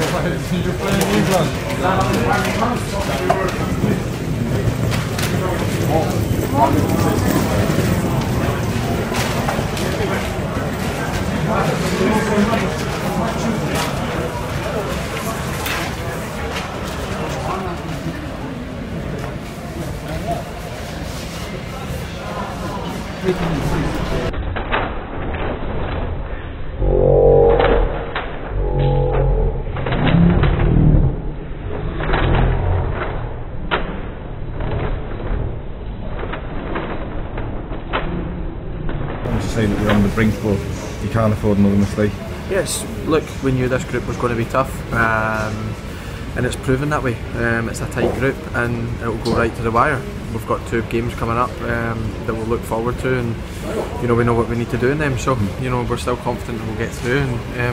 You're playing England. Say that we're on the brink, but you can't afford another mistake. Yes, look, we knew this group was going to be tough, and it's proven that way. It's a tight group, and it will go right to the wire. We've got 2 games coming up that we'll look forward to, and we know what we need to do in them. So we're still confident that we'll get through,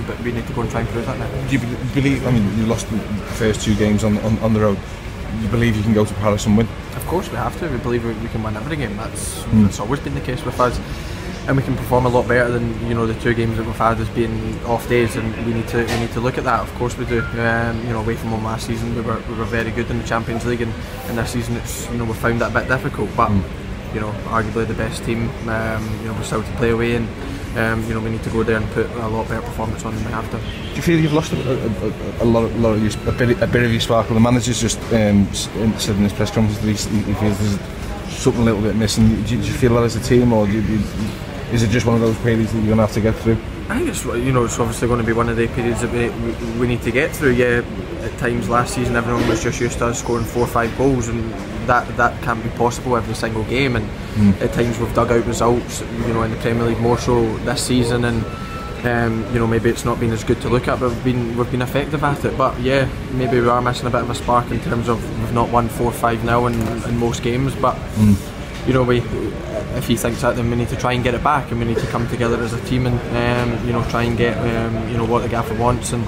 but we need to go and try and prove that now. Do you believe? I mean, you lost the first 2 games on the road. You believe you can go to Paris and win? Of course we have to. We believe we can win every game. That's always been the case with us. And we can perform a lot better than the 2 games that we've had as being off days, and we need to look at that. Of course we do. Away from home last season we were very good in the Champions League, and this season it's we found that a bit difficult. But arguably the best team. We're still to play away, and we need to go there and put a lot better performance on than we have to. Do you feel you've lost a lot of your, a bit of your sparkle? The manager's just said in his press conference that he feels there's something a little bit missing. Do you feel that as a team, or is it just one of those periods that you're going to have to get through? I think it's it's obviously going to be one of the periods that we need to get through. Yeah, at times last season everyone was just used to us scoring 4 or 5 goals, and that can't be possible every single game. And at times we've dug out results, in the Premier League more so this season, and maybe it's not been as good to look at, but we've been effective at it. But yeah, maybe we are missing a bit of a spark in terms of we've not won 4-5 now in most games. But if he thinks that, then we need to try and get it back, and we need to come together as a team and try and get what the gaffer wants, and